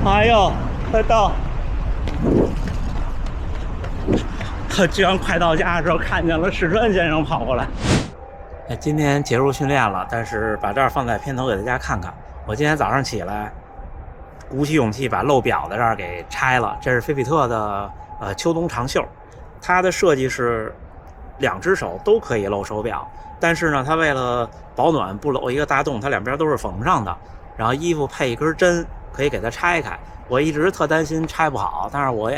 哎呦，快到！居然快到家的时候，看见了世川先生跑过来。今天结束训练了，但是把这儿放在片头给大家看看。我今天早上起来，鼓起勇气把漏表的这儿给拆了。这是菲比特的秋冬长袖，它的设计是两只手都可以露手表，但是呢，它为了保暖不露一个大洞，它两边都是缝上的。然后衣服配一根针，可以给它拆开。我一直特担心拆不好，但是我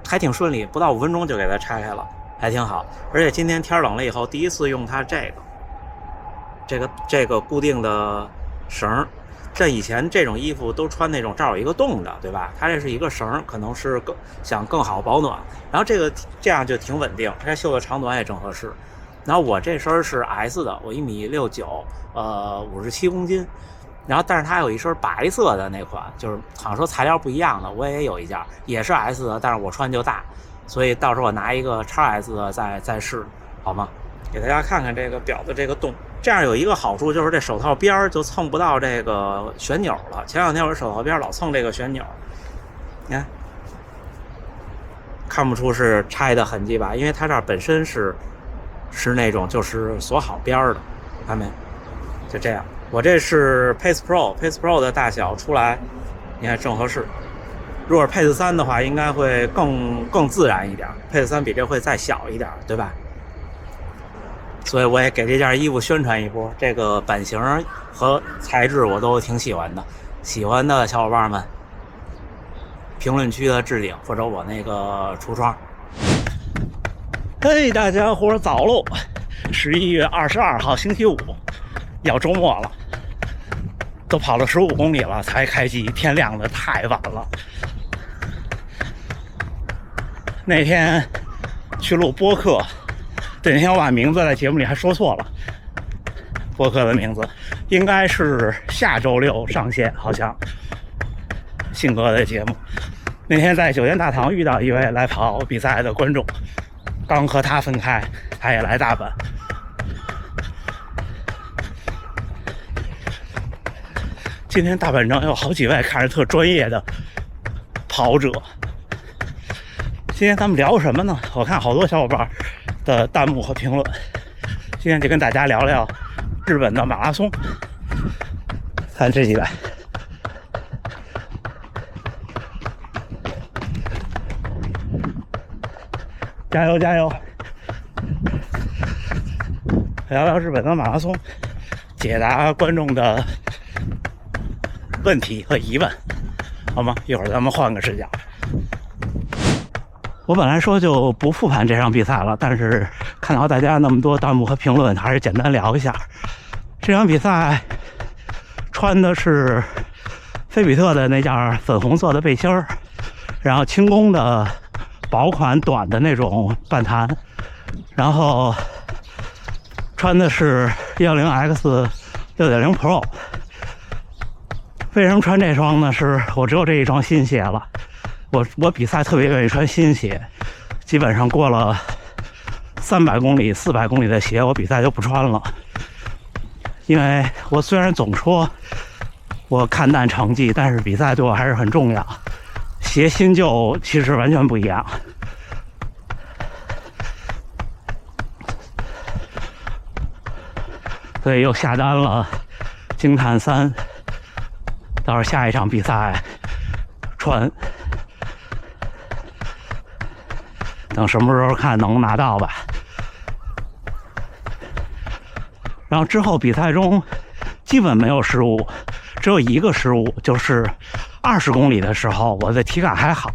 还挺顺利，不到5分钟就给它拆开了，还挺好。而且今天天冷了以后，第一次用它这个固定的绳。这以前这种衣服都穿那种这儿有一个洞的，对吧？它这是一个绳，可能是想更好保暖。然后这样就挺稳定，这袖子长短也正合适。然后我这身是 S 的，我1.69米，57公斤。然后，但是它有一身白色的那款，就是好像说材料不一样的，我也有一件，也是 S 的，但是我穿就大，所以到时候我拿一个 XS 的再试，好吗？给大家看看这个表的这个洞，这样有一个好处就是这手套边就蹭不到这个旋钮了。前两天我手套边老蹭这个旋钮，你看不出是拆的痕迹吧？因为它这儿本身是那种就是锁好边的，看没？就这样。我这是 Pace Pro 的大小出来，你看正合适。如果是 Pace 3的话，应该会更自然一点。Pace 3比这会再小一点，对吧？所以我也给这件衣服宣传一波，这个版型和材质我都挺喜欢的。喜欢的小伙伴们，评论区的置顶或者我那个橱窗。嘿，大家伙早喽！11月22号星期五，要周末了。都跑了15公里了才开机，天亮的太晚了。那天去录播客，对，那天我把名字在节目里还说错了，播客的名字应该是下周6上线，好像信哥的节目。那天在酒店大堂遇到一位来跑比赛的观众，刚和他分开，他也来大阪。今天大阪城有好几位看着特专业的跑者。今天咱们聊什么呢？我看好多小伙伴的弹幕和评论。今天就跟大家聊聊日本的马拉松。看这几位，加油加油！聊聊日本的马拉松，解答观众的问题和疑问，好吗？一会儿咱们换个视角。我本来说就不复盘这场比赛了，但是看到大家那么多弹幕和评论，还是简单聊一下。这场比赛穿的是菲比特的那件粉红色的背心儿，然后轻工的薄款短的那种半弹，然后穿的是 10X 6.0 Pro。为什么穿这双呢？是我只有这一双新鞋了。我比赛特别愿意穿新鞋，基本上过了300公里、400公里的鞋，我比赛就不穿了。因为我虽然总说我看淡成绩，但是比赛对我还是很重要。鞋新旧其实完全不一样。所以又下单了惊叹3。到时候下一场比赛穿，等什么时候看能拿到吧。然后之后比赛中基本没有失误，只有一个失误，就是20公里的时候我的体感还好，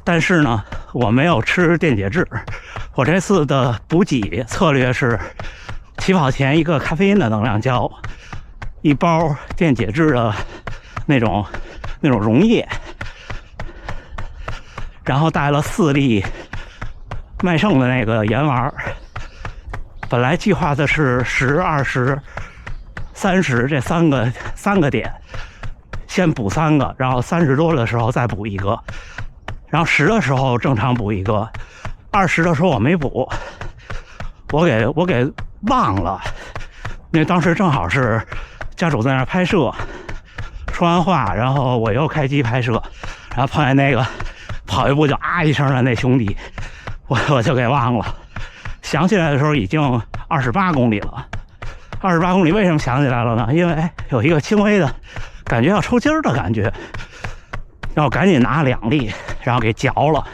但是呢我没有吃电解质。我这次的补给策略是起跑前一个咖啡因的能量胶，一包电解质的那种溶液，然后带了4粒麦盛的那个盐丸。本来计划的是10、20、30这三个点，先补3个，然后30多的时候再补1个，然后10的时候正常补1个，20的时候我没补，我给忘了，因为当时正好是家属在那儿拍摄。说完话，然后我又开机拍摄，然后碰见那个跑一步就啊一声的那兄弟，我就给忘了。想起来的时候已经28公里了。28公里为什么想起来了呢？因为有一个轻微的感觉要抽筋儿的感觉，然后赶紧拿2粒，然后给嚼了，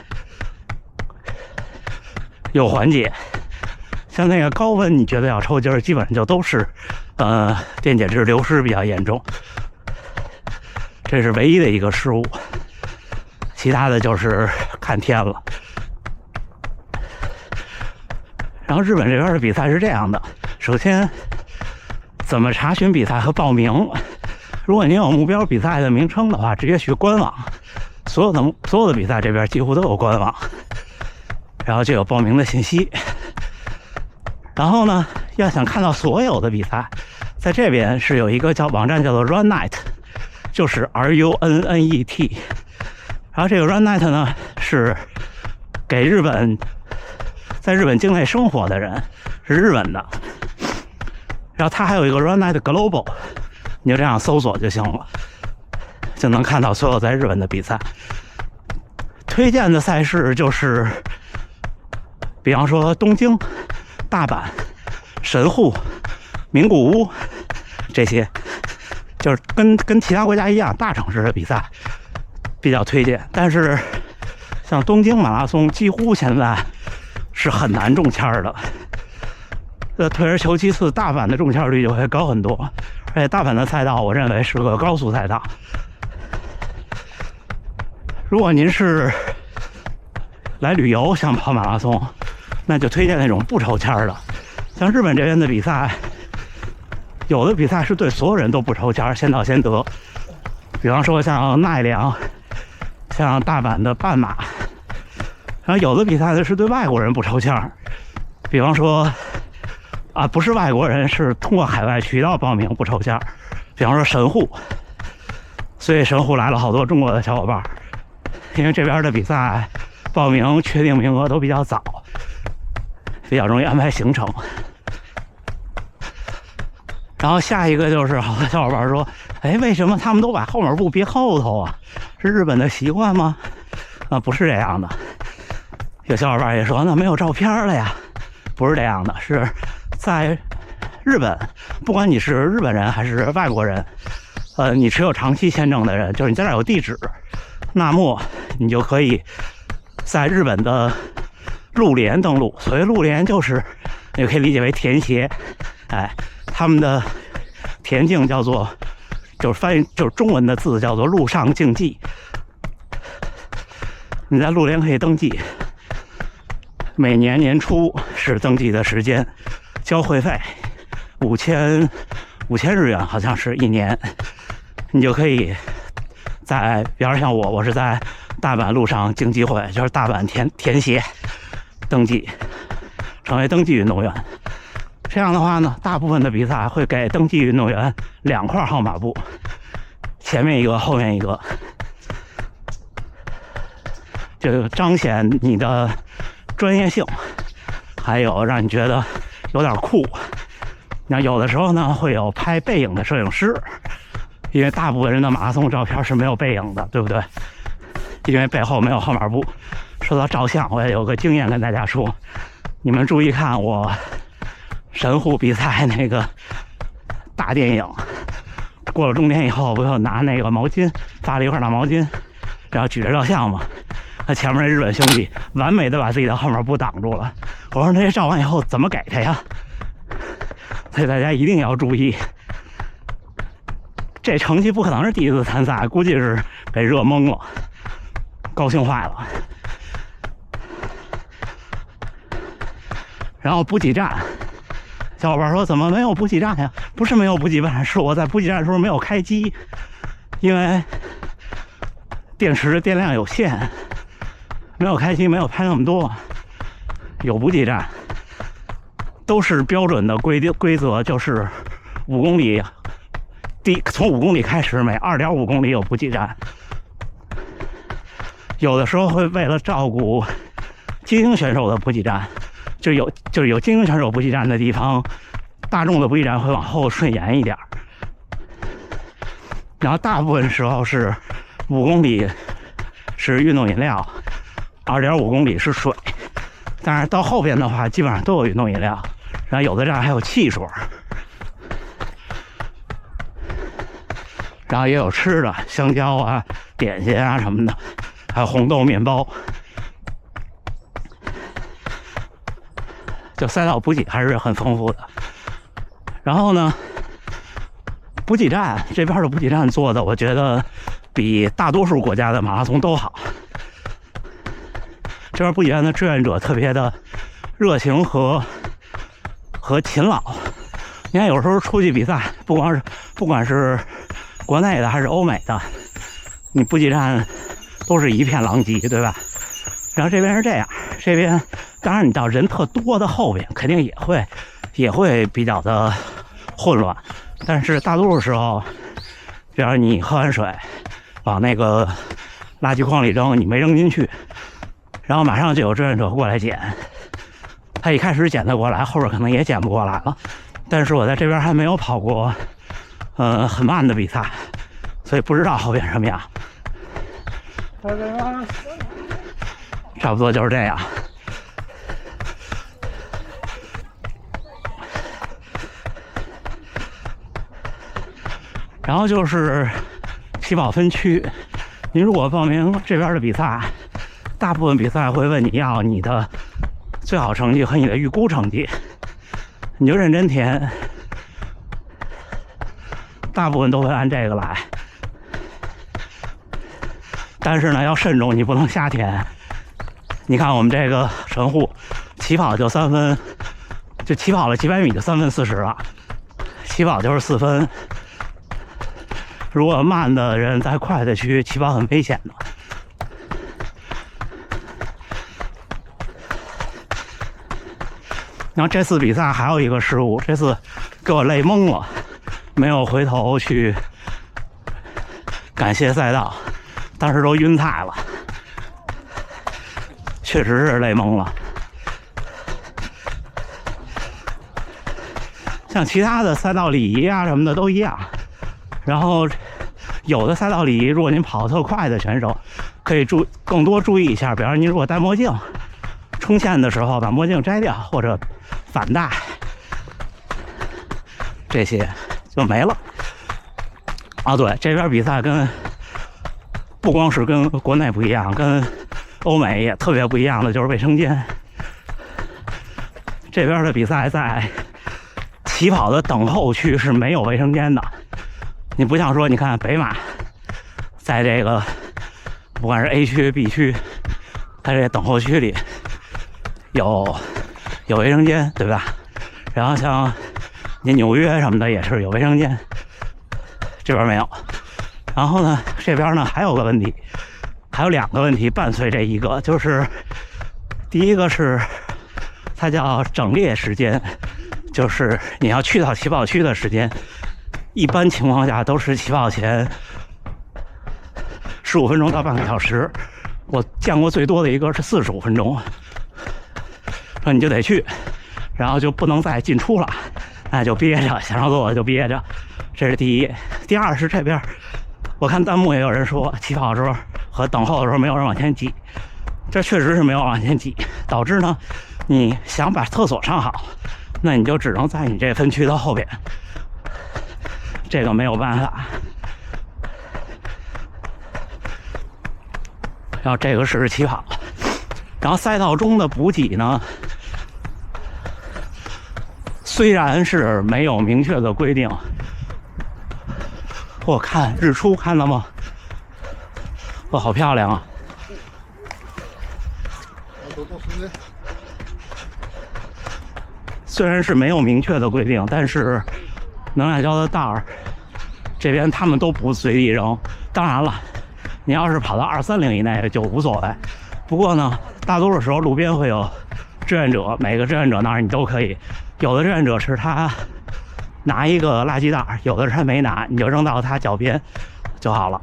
有缓解。像那个高温你觉得要抽筋儿，基本上就都是电解质流失比较严重，这是唯一的一个失误，其他的就是看天了。然后日本这边的比赛是这样的，首先怎么查询比赛和报名？如果您有目标比赛的名称的话，直接去官网，所有的比赛这边几乎都有官网，然后就有报名的信息。然后呢，要想看到所有的比赛，在这边是有一个网站叫做 RunNet， 就是 RUNNET。然后这个 RunNet 呢是给在日本境内生活的人，是日本的。然后它还有一个 RunNet Global， 你就这样搜索就行了，就能看到所有在日本的比赛。推荐的赛事就是，比方说东京、大阪、神户、名古屋这些，就是跟其他国家一样，大城市的比赛比较推荐。但是像东京马拉松，几乎现在是很难中签的。退而求其次，大阪的中签率就会高很多，而且大阪的赛道我认为是个高速赛道。如果您是来旅游想跑马拉松，那就推荐那种不抽签的。像日本这边的比赛，有的比赛是对所有人都不抽签，先到先得。比方说像奈良，像大阪的半马。然后有的比赛呢是对外国人不抽签，比方说不是外国人，是通过海外渠道报名不抽签。比方说神户，所以神户来了好多中国的小伙伴，因为这边的比赛报名确定名额都比较早，比较容易安排行程。然后下一个就是好多小伙伴说，为什么他们都把后面布别后头啊？是日本的习惯吗？不是这样的。有小伙伴也说，那没有照片了呀？不是这样的，是在日本，不管你是日本人还是外国人，你持有长期签证的人，就是你在这儿有地址，那么你就可以在日本的陆联登陆。所谓陆联就是你可以理解为田协，他们的田径叫做，就是翻译就是中文的字叫做陆上竞技。你在陆联可以登记，每年年初是登记的时间，交会费5000日元，好像是1年，你就可以在，比方像我是在大阪陆上竞技会，就是大阪田协登记，成为登记运动员。这样的话呢，大部分的比赛会给登记运动员2块号码布，前面一个，后面一个，就彰显你的专业性，还有让你觉得有点酷。那有的时候呢，会有拍背影的摄影师，因为大部分人的马拉松照片是没有背影的，对不对？因为背后没有号码布。说到照相，我也有个经验跟大家说，你们注意看我神户比赛那个大电影，过了终点以后，不就拿那个毛巾发了一块大毛巾，然后举着照相嘛。他前面那日本兄弟完美的把自己的号码布挡住了。我说那些照完以后怎么给他呀？所以大家一定要注意，这成绩不可能是第一次参赛，估计是给热懵了，高兴坏了。然后补给站，小伙伴说怎么没有补给站呀？不是没有补给站，是我在补给站的时候没有开机，因为电池电量有限，没有开机，没有拍那么多。有补给站，都是标准的规则，就是5公里，从5公里开始，每2.5公里有补给站。有的时候会为了照顾精英选手的补给站，就是有精英选手补给站的地方，大众的补给站会往后顺延一点。然后大部分时候是5公里是运动饮料，2.5公里是水。但是到后边的话，基本上都有运动饮料，然后有的站还有汽水，然后也有吃的，香蕉啊、点心啊什么的，还有红豆面包。就赛道补给还是很丰富的。然后呢，补给站这边的补给站做的，我觉得比大多数国家的马拉松都好。这边补给站的志愿者特别的热情和勤劳。你看，有时候出去比赛，不管是国内的还是欧美的，你补给站都是一片狼藉，对吧？然后这边是这样，这边当然你到人特多的后边，肯定也会比较的混乱，但是大多数时候，比方你喝完水，往那个垃圾筐里扔，你没扔进去，然后马上就有志愿者过来捡。他一开始捡得过来，后边可能也捡不过来了。但是我在这边还没有跑过，很慢的比赛，所以不知道后边什么样。差不多就是这样。然后就是起跑分区，您如果报名这边的比赛，大部分比赛会问你要你的最好成绩和你的预估成绩，你就认真填，大部分都会按这个来。但是呢，要慎重，你不能瞎填。你看我们这个神户，起跑就3分，就起跑了几百米就3分40了，起跑就是4分。如果慢的人在快的区起跑很危险的。然后这次比赛还有一个失误，这次给我累懵了，没有回头去感谢赛道，当时都晕菜了，确实是累懵了。像其他的赛道礼仪啊什么的都一样，然后有的赛道礼仪，如果您跑得特快的选手，可以更多注意一下，比方说您如果戴墨镜，冲线的时候把墨镜摘掉，或者反戴，这些就没了。啊，对，这边比赛不光是跟国内不一样，跟欧美也特别不一样的就是卫生间。这边的比赛在起跑的等候区是没有卫生间的。你不像说，你看北马，在这个不管是 A 区、B 区，在这等候区里有卫生间，对吧？然后像你纽约什么的也是有卫生间，这边没有。然后呢，这边呢还有个问题，还有2个问题伴随这一个，就是第一个是它叫整列时间，就是你要去到起跑区的时间，一般情况下都是起跑前15分钟到半个小时，我见过最多的一个是45分钟，说你就得去，然后就不能再进出了，那就憋着，想上厕所就憋着，这是第一。第二是这边，我看弹幕也有人说起跑的时候和等候的时候没有人往前挤，这确实是没有往前挤，导致呢，你想把厕所上好，那你就只能在你这分区的后边，这个没有办法。然后这个是起跑，然后赛道中的补给呢，虽然是没有明确的规定。我看日出看到吗？哇，好漂亮啊！虽然是没有明确的规定，但是能量胶的袋儿这边他们都不随地扔。当然了，你要是跑到230以内就无所谓。不过呢，大多数时候路边会有志愿者，每个志愿者那儿你都可以。有的志愿者是他拿一个垃圾袋，有的是他没拿，你就扔到他脚边就好了。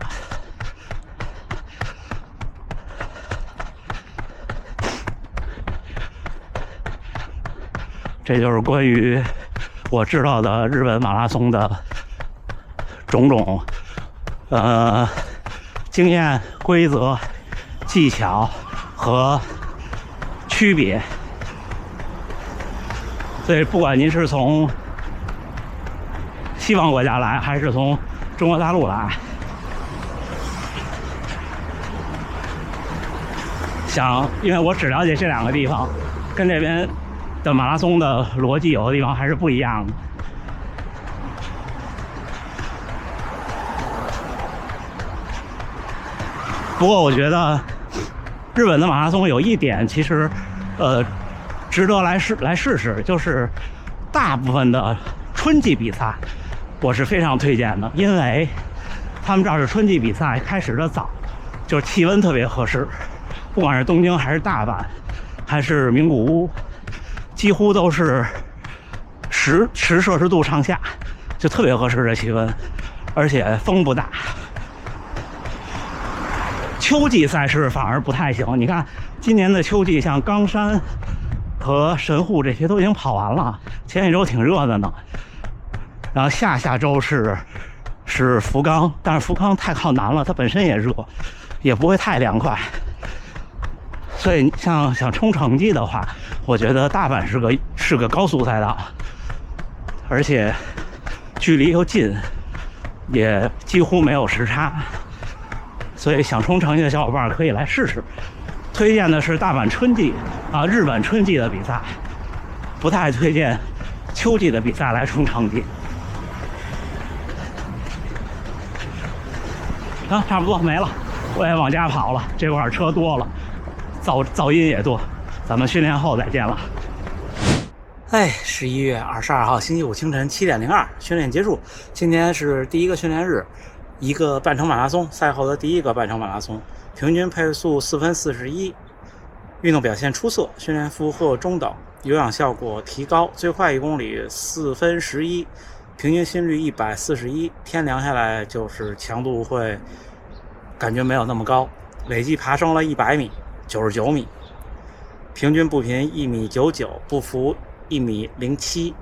这就是关于我知道的日本马拉松的种种经验、规则、技巧和区别。所以不管您是从西方国家来，还是从中国大陆来，因为我只了解这两个地方，跟这边的马拉松的逻辑有的地方还是不一样的。不过我觉得日本的马拉松有一点其实值得来试试，就是大部分的春季比赛我是非常推荐的，因为他们这儿是春季比赛开始的早，就是气温特别合适，不管是东京还是大阪还是名古屋，几乎都是10摄氏度上下，就特别合适的气温，而且风不大。秋季赛事反而不太行，你看今年的秋季像冈山和神户这些都已经跑完了，前一周挺热的呢，然后下周是福冈，但是福冈太靠南了，它本身也热，也不会太凉快，所以想冲成绩的话，我觉得大阪是个高速赛道，而且距离又近，也几乎没有时差，所以想冲成绩的小伙伴可以来试试。推荐的是大阪春季日本春季的比赛，不太推荐秋季的比赛来冲成绩。差不多没了，我也往家跑了，这块车多了，噪音也多，咱们训练后再见了。11月22号星期五清晨7点02，训练结束。今天是第一个训练日，一个半程马拉松，赛后的第一个半程马拉松，平均配速4分41，运动表现出色，训练负荷中等，有氧效果提高，最快1公里4分11，平均心率141，天凉下来就是强度会感觉没有那么高，累计爬升了100米，99米，平均步频1.99米，步幅1.07米，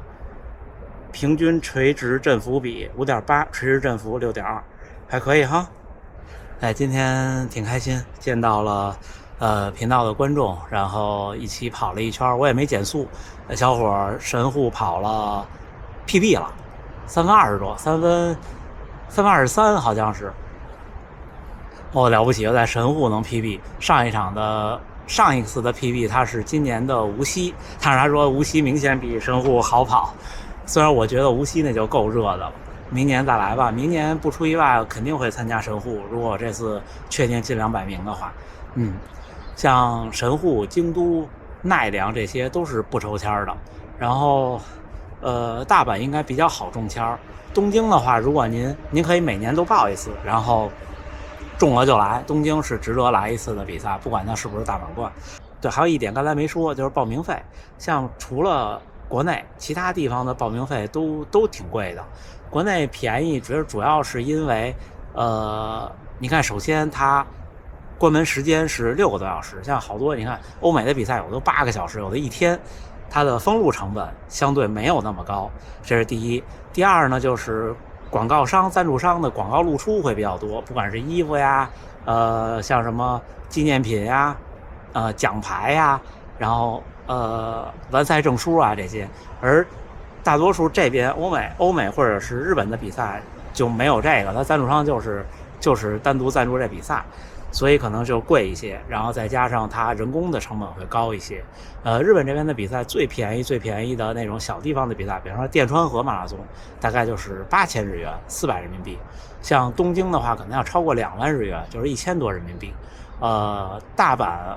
平均垂直振幅比5.8，垂直振幅6.2，还可以哈。今天挺开心，见到了频道的观众，然后一起跑了一圈，我也没减速。小伙神户跑了 PB 了，3分20多，3分23好像是。了不起，又在神户能 PB。上一次的 PB 他是今年的无锡，但是他说无锡明显比神户好跑，虽然我觉得无锡那就够热的了。明年再来吧，明年不出意外肯定会参加神户，如果这次确定进200名的话。像神户、京都、奈良这些都是不抽签的，然后大阪应该比较好中签。东京的话，如果您可以每年都报一次，然后中了就来，东京是值得来一次的比赛，不管它是不是大满贯。对，还有一点刚才没说，就是报名费，像除了国内其他地方的报名费都挺贵的，国内便宜主要是因为你看首先它关门时间是6个多小时，像好多你看欧美的比赛有的8个小时，有的1天，它的封路成本相对没有那么高，这是第一。第二呢，就是广告商、赞助商的广告露出会比较多，不管是衣服呀，像什么纪念品呀，奖牌呀，然后完赛证书啊这些，而大多数这边欧美或者是日本的比赛就没有这个，它赞助商就是单独赞助这比赛，所以可能就贵一些，然后再加上它人工的成本会高一些。日本这边的比赛最便宜的那种小地方的比赛，比方说电川河马拉松，大概就是8000日元，400人民币。像东京的话，可能要超过2万日元，就是1000多人民币。大阪、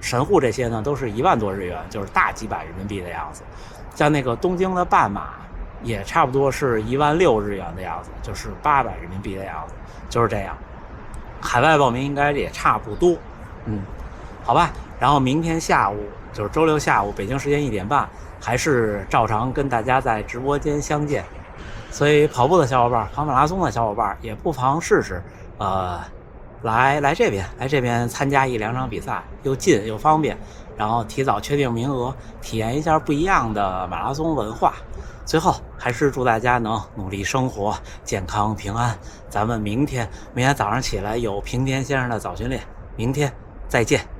神户这些呢，都是1万多日元，就是大几百人民币的样子。像那个东京的半马，也差不多是1万6日元的样子，就是800人民币的样子，就是这样。海外报名应该也差不多，好吧。然后明天下午就是周六下午，北京时间1点半，还是照常跟大家在直播间相见。所以跑步的小伙伴、跑马拉松的小伙伴也不妨试试，来这边参加1-2场比赛，又近又方便，然后提早确定名额，体验一下不一样的马拉松文化。最后还是祝大家能努力生活，健康平安。咱们明天早上起来有平田先生的早训练，明天再见。